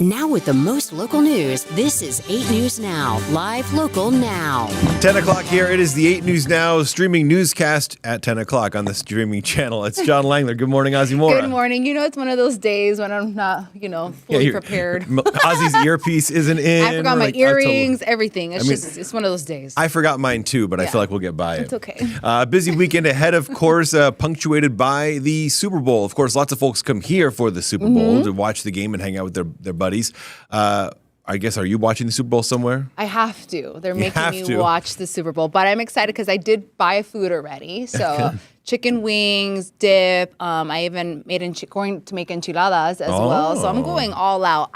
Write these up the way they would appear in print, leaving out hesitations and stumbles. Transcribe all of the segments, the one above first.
Now with the most local news, this is 8 News Now, live local now. 10 o'clock here. It is the 8 News Now streaming newscast at 10 o'clock on the streaming channel. It's John Langler. Good morning, Ozzy Mora. Good morning. You know, it's one of those days when I'm not, fully prepared. Ozzy's earpiece isn't in. I forgot my earrings, everything. It's one of those days. I forgot mine too, but I feel like we'll get by it. It's okay. Busy weekend ahead, of course, punctuated by the Super Bowl. Of course, lots of folks come here for the Super Bowl to watch the game and hang out with their buddies. I guess, are you watching the Super Bowl somewhere? I have to. They're making me watch the Super Bowl. But I'm excited because I did buy food already. So chicken wings, dip. I even going to make enchiladas as well. So I'm going all out.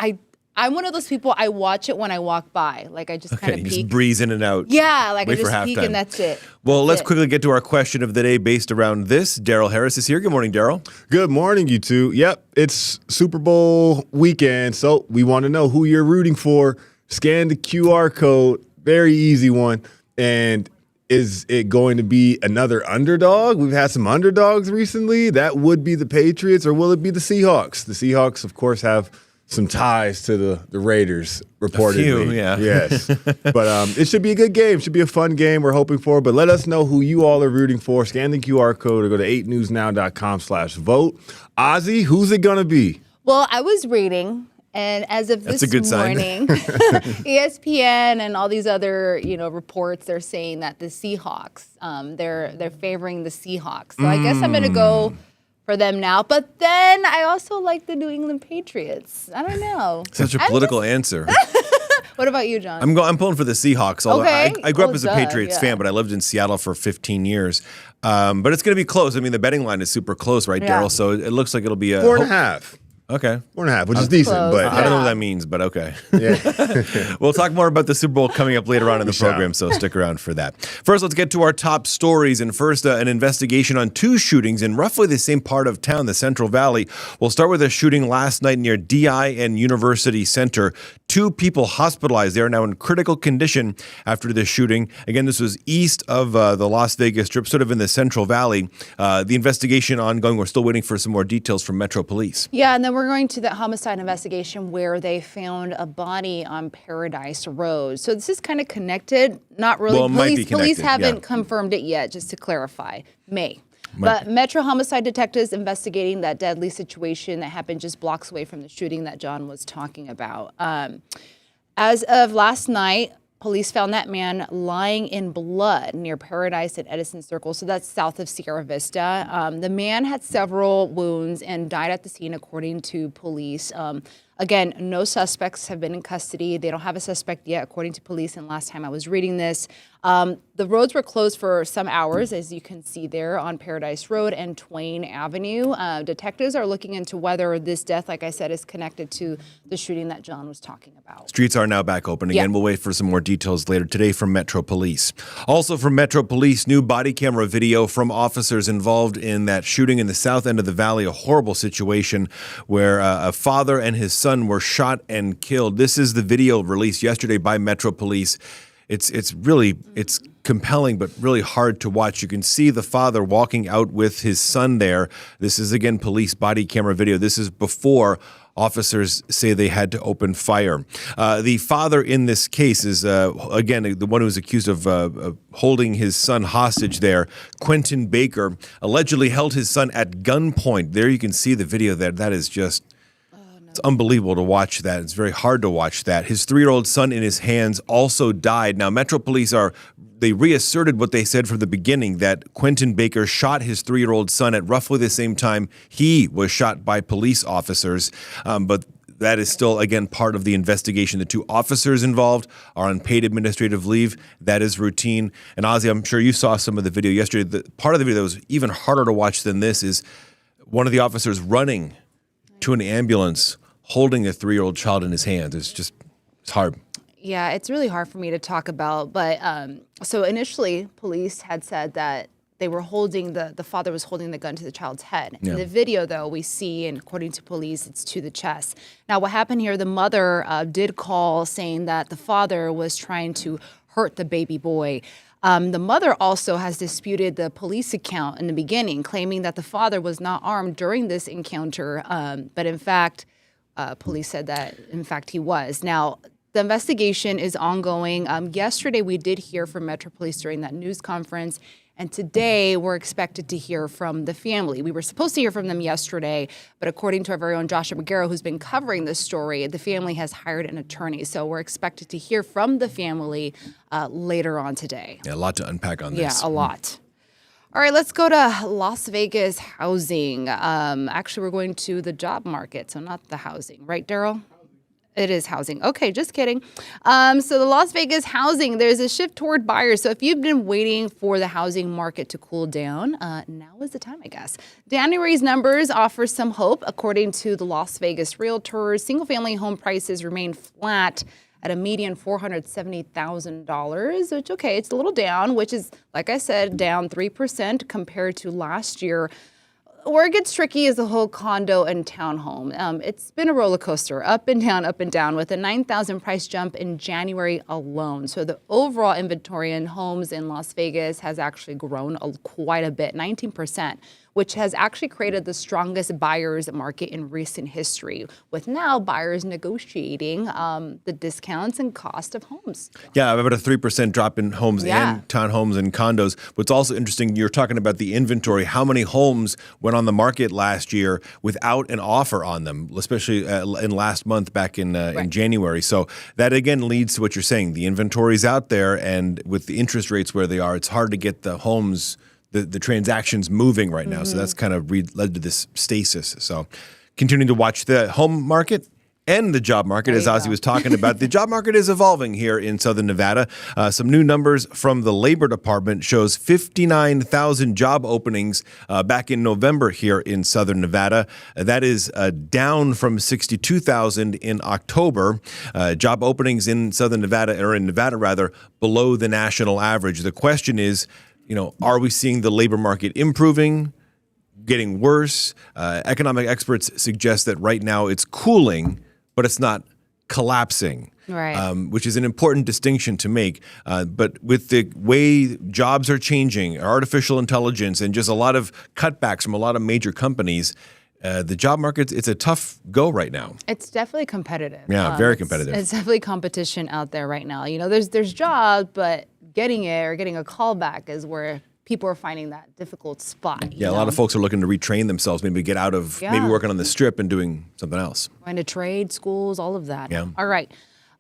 I'm one of those people, I watch it when I walk by. Like, I just kind of peek. You just breeze in and out. Yeah, like I just peek and that's it. Well, let's quickly get to our question of the day based around this. Daryl Harris is here. Good morning, Daryl. Good morning, you two. Yep, it's Super Bowl weekend, so we want to know who you're rooting for. Scan the QR code. Very easy one. And is it going to be another underdog? We've had some underdogs recently. That would be the Patriots, or will it be the Seahawks? The Seahawks, of course, have some ties to the Raiders, reportedly. A few, yeah. Yes. But it should be a good game. Should be a fun game we're hoping for. But let us know who you all are rooting for. Scan the QR code or go to 8newsnow.com/vote. Ozzy, who's it going to be? Well, I was reading, and as of this morning, ESPN and all these other reports, they're saying that the Seahawks, they're favoring the Seahawks. So I guess I'm going to go for them now. But then I also like the New England Patriots. I don't know. Such a political answer. What about you, John? I'm pulling for the Seahawks. Okay. I grew up as a Patriots fan, but I lived in Seattle for 15 years. But it's going to be close. I mean, the betting line is super close, right, Daryl? So it looks like it'll be a 4.5. Okay. 4.5, which is decent, but I don't know what that means, but okay. Yeah. We'll talk more about the Super Bowl coming up later on in the program, so stick around for that. First, let's get to our top stories. And first, an investigation on 2 shootings in roughly the same part of town, the Central Valley. We'll start with a shooting last night near DI and University Center. 2 people hospitalized. They are now in critical condition after the shooting. Again, this was east of the Las Vegas Strip, sort of in the Central Valley. The investigation ongoing. We're still waiting for some more details from Metro Police. Yeah, and then we're going to the homicide investigation where they found a body on Paradise Road. So this is kind of connected. Not really. Well, police haven't confirmed it yet, just to clarify. But Metro homicide detectives investigating that deadly situation that happened just blocks away from the shooting that John was talking about. As of last night, police found that man lying in blood near Paradise at Edison Circle, so that's south of Sierra Vista. The man had several wounds and died at the scene, according to police. Again, no suspects have been in custody. They don't have a suspect yet, according to police, and last time I was reading this. The roads were closed for some hours, as you can see there, on Paradise Road and Twain Avenue. Detectives are looking into whether this death, like I said, is connected to the shooting that John was talking about. Streets are now back open again. We'll wait for some more details later today from Metro Police. Also from Metro Police, new body camera video from officers involved in that shooting in the south end of the valley, a horrible situation where a father and his son were shot and killed. This is the video released yesterday by Metro Police. It's compelling, but really hard to watch. You can see the father walking out with his son there. This is, again, police body camera video. This is before officers say they had to open fire. The father in this case is, again, the one who was accused of holding his son hostage there. Quentin Baker allegedly held his son at gunpoint. There you can see the video there. That is just... It's unbelievable to watch that. It's very hard to watch that. His 3-year-old son in his hands also died. Now, Metro Police they reasserted what they said from the beginning, that Quentin Baker shot his 3-year-old son at roughly the same time he was shot by police officers. But that is still, again, part of the investigation. The 2 officers involved are on paid administrative leave. That is routine. And Ozzy, I'm sure you saw some of the video yesterday. The part of the video that was even harder to watch than this is one of the officers running to an ambulance holding a 3-year-old child in his hands. It's hard. Yeah, it's really hard for me to talk about. But so initially, police had said that they were holding, the father was holding the gun to the child's head. Yeah. In the video, though, we see, and according to police, it's to the chest. Now, what happened here, the mother did call saying that the father was trying to hurt the baby boy. The mother also has disputed the police account in the beginning, claiming that the father was not armed during this encounter. But in fact, Police said that, in fact, he was. Now, the investigation is ongoing. Yesterday, we did hear from Metro Police during that news conference. And today, we're expected to hear from the family. We were supposed to hear from them yesterday, but according to our very own Joshua McGarrow, who's been covering this story, the family has hired an attorney. So we're expected to hear from the family later on today. Yeah, a lot to unpack on this. Yeah, a lot. All right, let's go to Las Vegas housing. Actually, we're going to the job market, so not the housing. Right, Daryl? It is housing. Okay, just kidding. So the Las Vegas housing, there's a shift toward buyers. So if you've been waiting for the housing market to cool down, now is the time, I guess. January's numbers offer some hope. According to the Las Vegas realtors, single-family home prices remain flat at a median $470,000, which, okay, it's a little down, which is, like I said, down 3% compared to last year. Where it gets tricky is the whole condo and townhome. It's been a roller coaster, up and down, with a 9,000 price jump in January alone. So the overall inventory in homes in Las Vegas has actually grown quite a bit, 19%, which has actually created the strongest buyer's market in recent history, with now buyers negotiating the discounts and cost of homes. Yeah, about a 3% drop in homes and townhomes and condos. What's also interesting, you're talking about the inventory. How many homes went on the market last year without an offer on them, especially in last month back in January. So that, again, leads to what you're saying. The inventory's out there, and with the interest rates where they are, it's hard to get the homes, the transactions moving right now. So that's kind of led to this stasis. So continuing to watch the home market and the job market, as Ozzy was talking about. The job market is evolving here in Southern Nevada. Some new numbers from the Labor Department shows 59,000 job openings back in November here in Southern Nevada. That is down from 62,000 in October. Job openings in Southern Nevada, or in Nevada rather, below the national average. The question is, are we seeing the labor market improving, getting worse? Economic experts suggest that right now it's cooling, but it's not collapsing, right? Which is an important distinction to make. But with the way jobs are changing, artificial intelligence, and just a lot of cutbacks from a lot of major companies, the job market, it's a tough go right now. It's definitely competitive. Yeah, very competitive. It's definitely competition out there right now. There's jobs, but getting it or getting a call back is where people are finding that difficult spot. Yeah, a lot of folks are looking to retrain themselves, maybe get out of maybe working on the strip and doing something else. Going to trade, schools, all of that. Yeah. All right.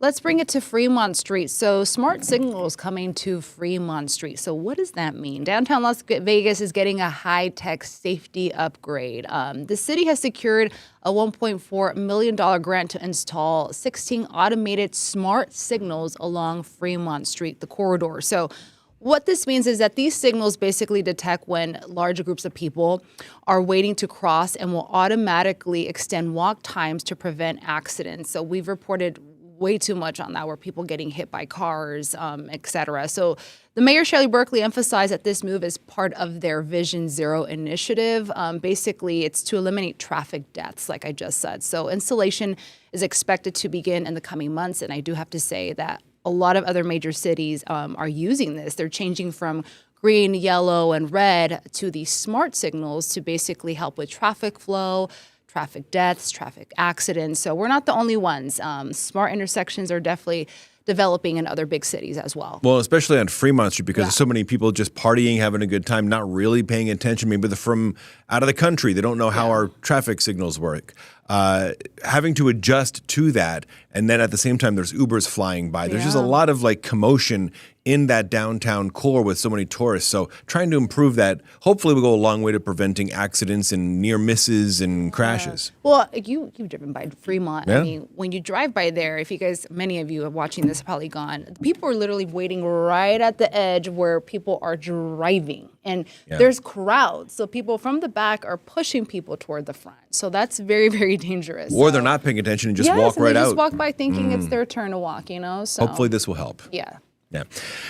Let's bring it to Fremont Street. So smart signals coming to Fremont Street. So what does that mean? Downtown Las Vegas is getting a high-tech safety upgrade. The city has secured a $1.4 million grant to install 16 automated smart signals along Fremont Street, the corridor. So what this means is that these signals basically detect when large groups of people are waiting to cross and will automatically extend walk times to prevent accidents. So we've reported way too much on that, where people getting hit by cars, et cetera. So the mayor, Shelley Berkeley, emphasized that this move is part of their Vision Zero initiative. Basically, it's to eliminate traffic deaths, like I just said. So installation is expected to begin in the coming months. And I do have to say that a lot of other major cities are using this. They're changing from green, yellow, and red to these smart signals to basically help with traffic flow, traffic deaths, traffic accidents. So we're not the only ones. Smart intersections are definitely developing in other big cities as well. Well, especially on Fremont Street, because there's so many people just partying, having a good time, not really paying attention. Maybe they're from out of the country. They don't know how our traffic signals work. Having to adjust to that, and then at the same time, there's Ubers flying by. There's just a lot of commotion in that downtown core with so many tourists. So trying to improve that, hopefully will go a long way to preventing accidents and near misses and crashes. Well, you've driven by Fremont. Yeah. I mean, when you drive by there, if you guys, many of you are watching this, probably gone, people are literally waiting right at the edge where people are driving. And there's crowds. So people from the back are pushing people toward the front. So that's very, very dangerous. Or they're not paying attention and just walk right they out. just walk by thinking it's their turn to walk, So Hopefully this will help. Yeah. Yeah.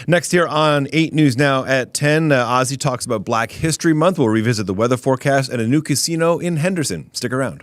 Next here on 8 News Now at 10, Ozzy talks about Black History Month. We'll revisit the weather forecast and a new casino in Henderson. Stick around.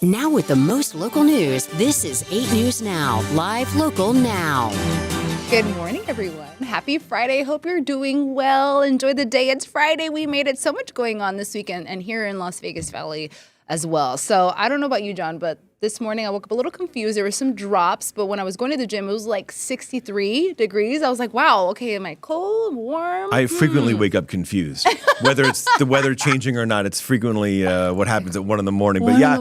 Now with the most local news, this is 8 News Now, live local now. Good morning, everyone. Happy Friday. Hope you're doing well. Enjoy the day. It's Friday. We made it. So much going on this weekend and here in Las Vegas Valley as well. So I don't know about you, John, but this morning I woke up a little confused. There were some drops, but when I was going to the gym, it was like 63 degrees. I was like, wow, okay, am I cold, warm? I frequently wake up confused. Whether it's the weather changing or not, it's frequently what happens at 1 in the morning. But yeah,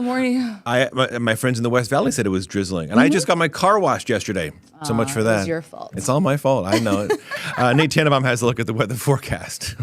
my friends in the West Valley said it was drizzling. And I just got my car washed yesterday. So much for that. It was your fault. It's all my fault. I know it. Nate Tannenbaum has a look at the weather forecast.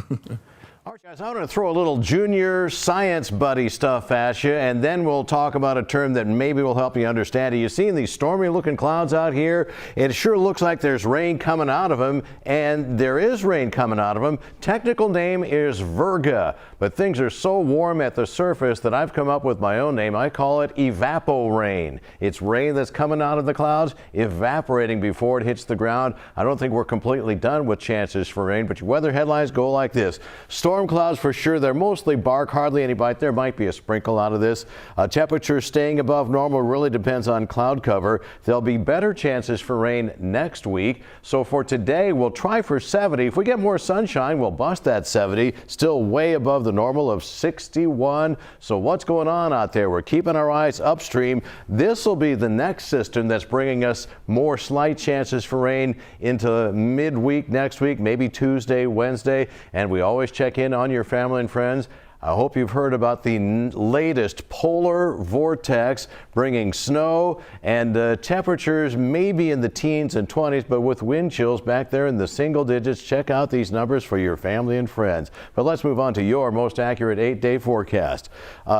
All right, guys, I'm going to throw a little junior science buddy stuff at you, and then we'll talk about a term that maybe will help you understand it. You seeing these stormy looking clouds out here? It sure looks like there's rain coming out of them, and there is rain coming out of them. Technical name is virga, but things are so warm at the surface that I've come up with my own name. I call it evapo-rain. It's rain that's coming out of the clouds, evaporating before it hits the ground. I don't think we're completely done with chances for rain, but your weather headlines go like this. Storm clouds for sure. They're mostly bark, hardly any bite. There might be a sprinkle out of this. Temperature staying above normal really depends on cloud cover. There'll be better chances for rain next week. So for today, we'll try for 70. If we get more sunshine, we'll bust that 70. Still way above the normal of 61. So what's going on out there? We're keeping our eyes upstream. This will be the next system that's bringing us more slight chances for rain into midweek next week, maybe Tuesday, Wednesday. And we always check in on your family and friends. I hope you've heard about the latest polar vortex bringing snow and temperatures maybe in the teens and 20s, but with wind chills back there in the single digits. Check out these numbers for your family and friends. But let's move on to your most accurate 8-day forecast.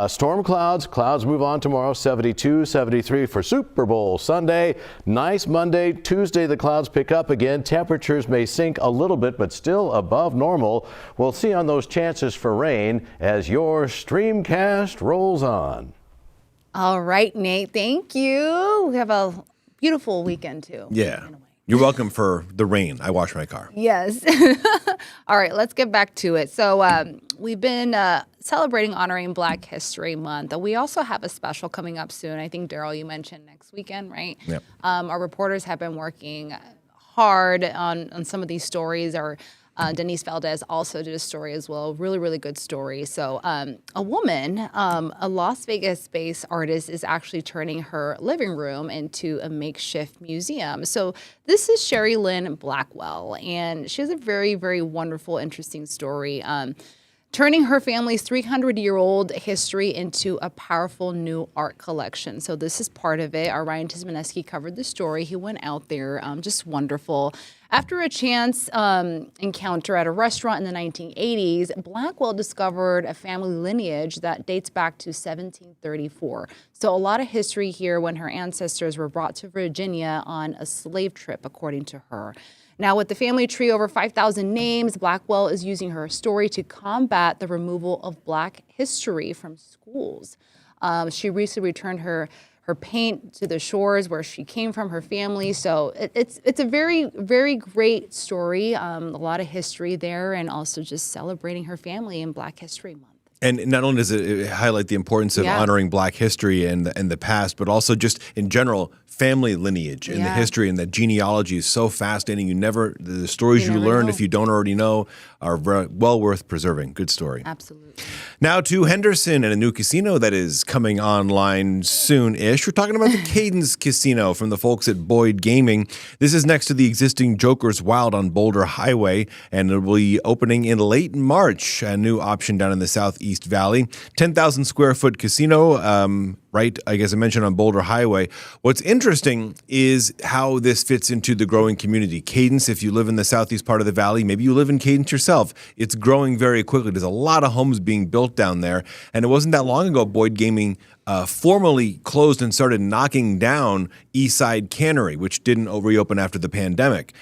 Storm clouds move on tomorrow, 72, 73 for Super Bowl Sunday. Nice Monday. Tuesday, the clouds pick up again. Temperatures may sink a little bit, but still above normal. We'll see on those chances for rain as your Streamcast rolls on. All right, Nate, thank you. We have a beautiful weekend, too. Yeah. You're welcome for the rain. I wash my car. Yes. All right, let's get back to it. So we've been celebrating honoring Black History Month. We also have a special coming up soon. I think, Daryl, you mentioned next weekend, right? Yep. Our reporters have been working hard on some of these stories. Denise Valdez also did a story as well. Really, really good story. So a woman, a Las Vegas-based artist, is actually turning her living room into a makeshift museum. So this is Sherry Lynn Blackwell, and she has a very, very wonderful, interesting story. Turning her family's 300-year-old history into a powerful new art collection. So this is part of it. Our Ryan Tismaneski covered the story. He went out there, just wonderful. After a chance encounter at a restaurant in the 1980s, Blackwell discovered a family lineage that dates back to 1734. So a lot of history here when her ancestors were brought to Virginia on a slave trip, according to her. Now, with the family tree over 5,000 names, Blackwell is using her story to combat the removal of Black history from schools. She recently returned her paint to the shores where she came from, her family. So it's a very, very great story, a lot of history there, and also just celebrating her family in Black History Month. And not only does it highlight the importance of honoring Black history and the past, but also just in general family lineage and the history, and the genealogy is so fascinating. The stories you learn, if you don't already know, are well worth preserving. Good story. Absolutely. Now to Henderson and a new casino that is coming online soon-ish. We're talking about the Cadence Casino from the folks at Boyd Gaming. This is next to the existing Joker's Wild on Boulder Highway, and it will be opening in late March. A new option down in the Southeast Valley. 10,000 square foot casino, right, I guess I mentioned on Boulder Highway. What's interesting is how this fits into the growing community. Cadence, if you live in the southeast part of the valley, maybe you live in Cadence yourself, it's growing very quickly. There's a lot of homes being built down there. And it wasn't that long ago Boyd Gaming formally closed and started knocking down Eastside Cannery, which didn't reopen after the pandemic.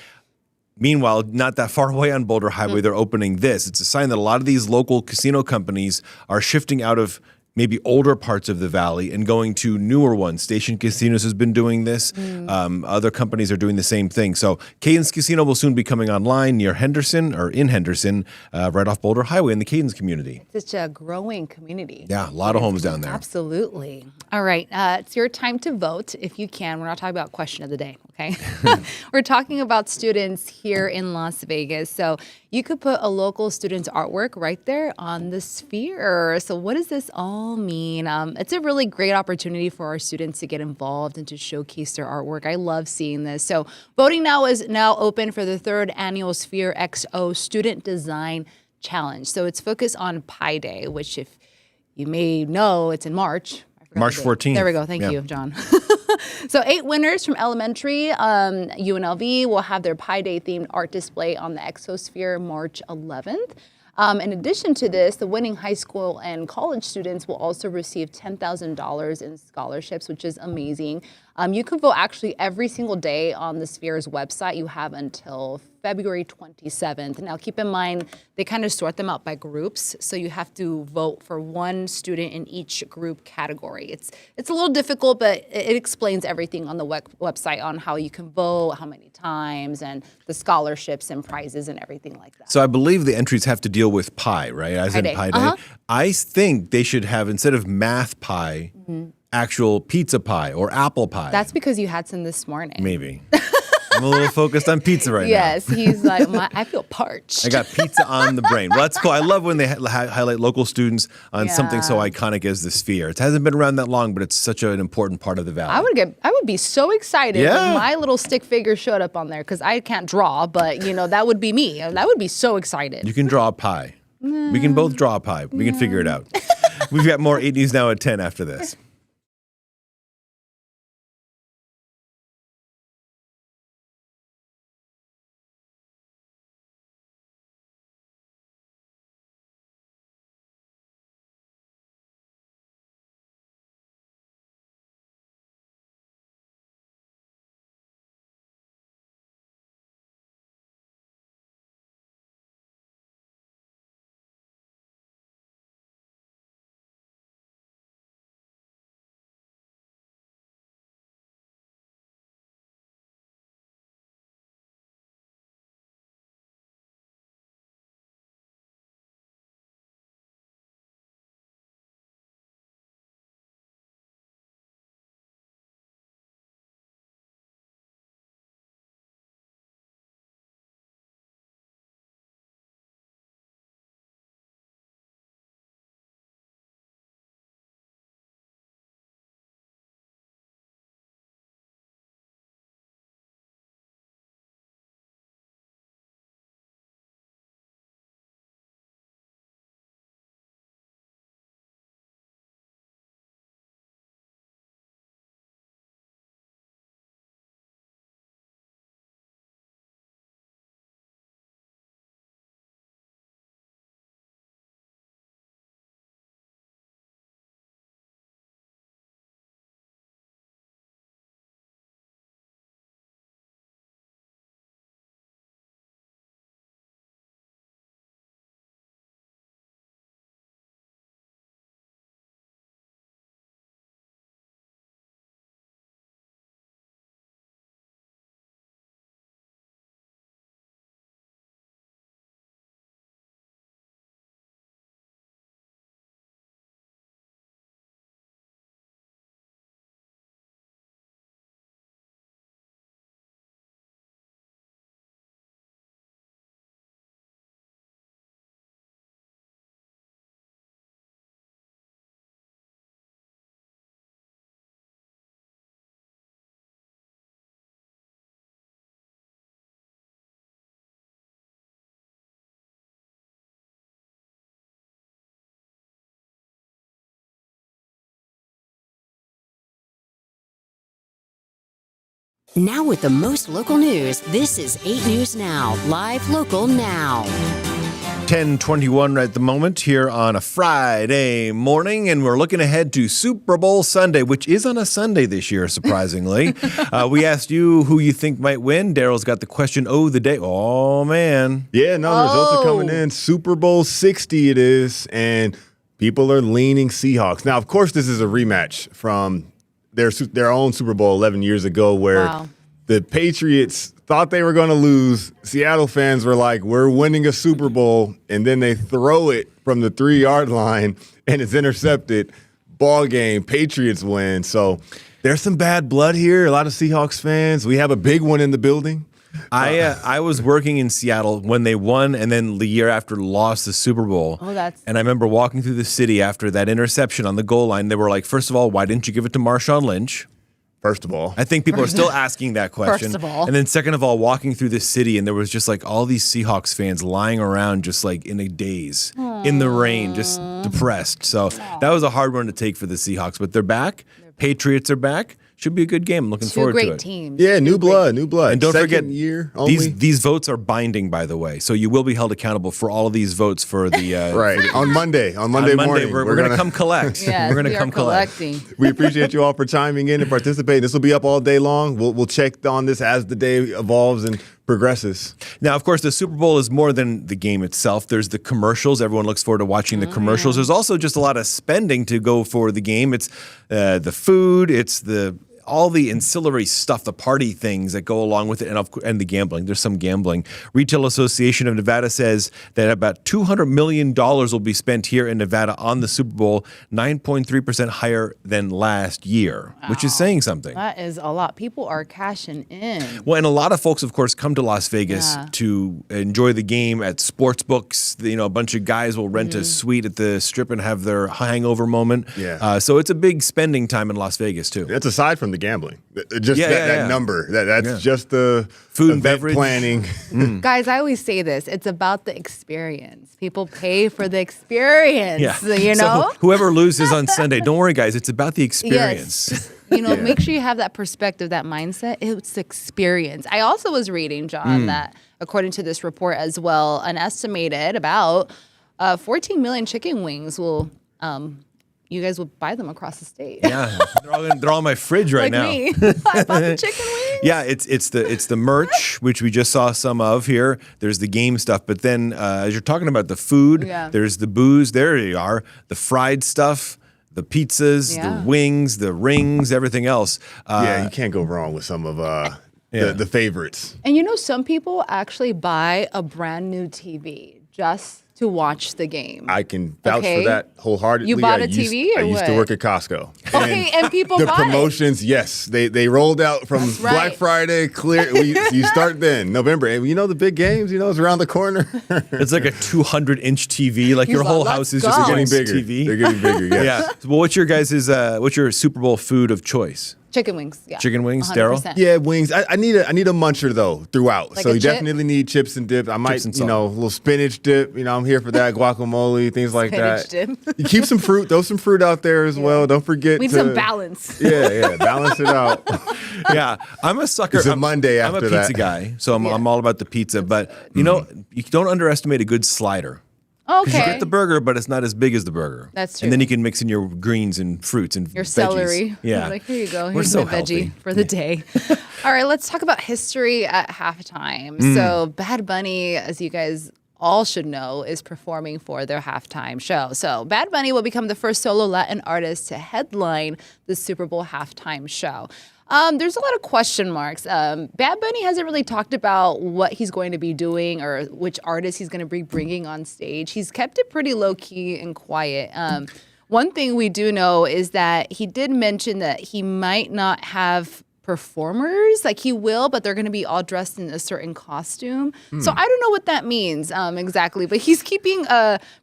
Meanwhile, not that far away on Boulder Highway, they're opening this. It's a sign that a lot of these local casino companies are shifting out of maybe older parts of the valley and going to newer ones. Station Casinos has been doing this. Other companies are doing the same thing. So Cadence Casino will soon be coming online near Henderson or in Henderson, right off Boulder Highway in the Cadence community. Such a growing community. Yeah, a lot of homes down there. Absolutely. All right. It's your time to vote if you can. We're not talking about question of the day, okay? We're talking about students here in Las Vegas. So you could put a local student's artwork right there on the sphere. So what does this all mean? It's a really great opportunity for our students to get involved and to showcase their artwork. I love seeing this. So voting now is now open for the 3rd annual Sphere XO Student Design Challenge. So it's focused on Pi Day, which if you may know, it's in March. March 14th. There we go. Thank you, John. So 8 winners from elementary, UNLV will have their Pi Day themed art display on the Exosphere March 11th. In addition to this, the winning high school and college students will also receive $10,000 in scholarships, which is amazing. You can vote actually every single day on the Sphere's website. You have until February 27th. Now, keep in mind, they kind of sort them out by groups, so you have to vote for one student in each group category. It's a little difficult, but it explains everything on the website on how you can vote, how many times, and the scholarships and prizes and everything like that. So I believe the entries have to deal with pie, right? As in Pi Day. I think they should have, instead of math pie, actual pizza pie or apple pie. That's because you had some this morning. Maybe. I'm a little focused on pizza right now. Yes, he's like, I feel parched. I got pizza on the brain. Well, that's cool. I love when they highlight local students on something so iconic as the Sphere. It hasn't been around that long, but it's such an important part of the valley. I would be so excited if my little stick figure showed up on there, because I can't draw, but that would be me. I would be so excited. You can draw a pie. We can both draw a pie. We can figure it out. We've got more 8 News Now at 10 after this. Now with the most local news, this is 8 News Now, live local now. 10:21 at the moment here on a Friday morning, and we're looking ahead to Super Bowl Sunday, which is on a Sunday this year, surprisingly. We asked you who you think might win. Daryl's got the question the day. Oh, man. Yeah, no, the results are coming in. Super Bowl 60 it is, and people are leaning Seahawks. Now, of course, this is a rematch from their own Super Bowl 11 years ago where the Patriots thought they were going to lose. Seattle fans were like, we're winning a Super Bowl, and then they throw it from the 3-yard line, and it's intercepted. Ball game, Patriots win. So there's some bad blood here. A lot of Seahawks fans. We have a big one in the building. I was working in Seattle when they won and then the year after lost the Super Bowl. And I remember walking through the city after that interception on the goal line. They were like, first of all, why didn't you give it to Marshawn Lynch? First of all, I think people are still asking that question. First of all. And then second of all, walking through the city and there was just like all these Seahawks fans lying around just like in a daze, in the rain, just depressed. So that was a hard one to take for the Seahawks, but they're back. Patriots are back. Should be a good game. I'm looking forward to it. Two great teams. Yeah, new blood. And don't forget, year only. these votes are binding, by the way. So you will be held accountable for all of these votes for the right on Monday morning. We're going to come collect. Yes, we're going to come collecting. We appreciate you all for chiming in and participating. This will be up all day long. We'll check on this as the day evolves and progresses. Now, of course, the Super Bowl is more than the game itself. There's the commercials. Everyone looks forward to watching the commercials. There's also just a lot of spending to go for the game. It's the food. It's all the ancillary stuff, the party things that go along with it, and the gambling. There's some gambling. Retail Association of Nevada says that about $200 million will be spent here in Nevada on the Super Bowl, 9.3% higher than last year, which is saying something. That is a lot. People are cashing in. Well, and a lot of folks, of course, come to Las Vegas to enjoy the game at sports books. You know, a bunch of guys will rent a suite at the Strip and have their hangover moment. Yeah. So it's a big spending time in Las Vegas, too. That's aside from the gambling. Just that number. That's just the food and beverage planning. Guys, I always say this. It's about the experience. People pay for the experience, you know? So whoever loses on Sunday, don't worry, guys. It's about the experience. Yes. Make sure you have that perspective, that mindset. It's experience. I also was reading, John, that according to this report as well, an estimated about 14 million chicken wings will you guys will buy them across the state. Yeah, they're all in my fridge right now. Me. I bought the chicken wings. Yeah, it's the merch, which we just saw some of here. There's the game stuff, but then as you're talking about the food, there's the booze. There you are, the fried stuff, the pizzas, the wings, the rings, everything else. You can't go wrong with some of the favorites. And some people actually buy a brand new TV just to watch the game. I can vouch for that wholeheartedly. You bought a TV or I used to what? work at Costco. Okay, and people the buy promotions, yes. They rolled out from Black Friday, you start then, November. And the big games, it's around the corner. It's like a 200-inch TV. Like your whole house is just a getting bigger. TV. They're getting bigger, yes. Yeah. Well, what's your Super Bowl food of choice? Chicken wings, yeah. Chicken wings, Daryl? Yeah, wings. I need a muncher though throughout. Like so you chip? definitely need chips and dip. I might, a little spinach dip. I'm here for that. Guacamole, things like Spinach that. dip. You keep some fruit. Throw some fruit out there as well. Don't forget. We need some balance. Yeah, balance it out. Yeah, I'm a sucker. It's a Monday after that. I'm a pizza guy, so I'm all about the pizza. But you don't underestimate a good slider. Okay. You get the burger, but it's not as big as the burger. That's true. And then you can mix in your greens and fruits and your veggies. celery. Yeah. Like, here you go. We're Here's so my veggie healthy. for the day. All right, let's talk about history at halftime. So Bad Bunny, as you guys all should know, is performing for their halftime show. So Bad Bunny will become the first solo Latin artist to headline the Super Bowl halftime show. There's a lot of question marks. Bad Bunny hasn't really talked about what he's going to be doing or which artist he's going to be bringing on stage. He's kept it pretty low-key and quiet. One thing we do know is that he did mention that he might not have performers. Like, he will, but they're going to be all dressed in a certain costume. So I don't know what that means exactly, but he's keeping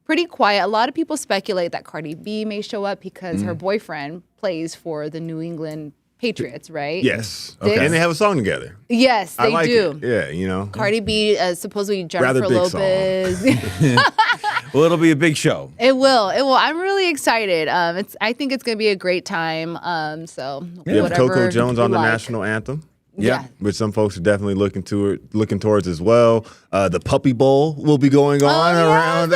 pretty quiet. A lot of people speculate that Cardi B may show up because her boyfriend plays for the New England Patriots, right? Yes. Okay. And they have a song together. Yes, they do. It. Yeah, Cardi B, supposedly Jennifer Rather big Lopez. Well, it'll be a big show. It will. I'm really excited. I think it's going to be a great time. So we have whatever Coco Jones on the like. national anthem. Yeah. Which some folks are definitely looking towards as well. The Puppy Bowl will be going on around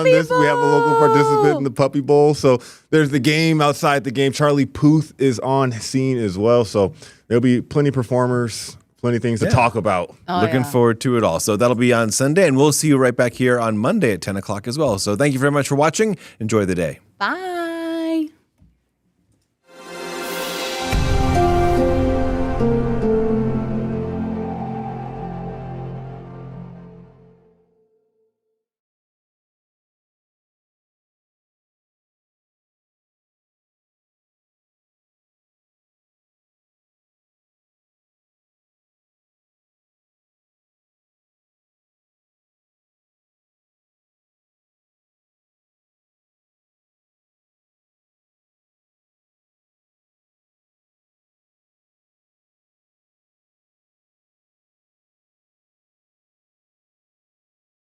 this. We have a local participant in the Puppy Bowl. So there's the game. Outside the game, Charlie Puth is on scene as well. So there'll be plenty of performers, plenty of things to talk about. Looking forward to it all. So that'll be on Sunday, and we'll see you right back here on Monday at 10 o'clock as well. So thank you very much for watching. Enjoy the day. Bye.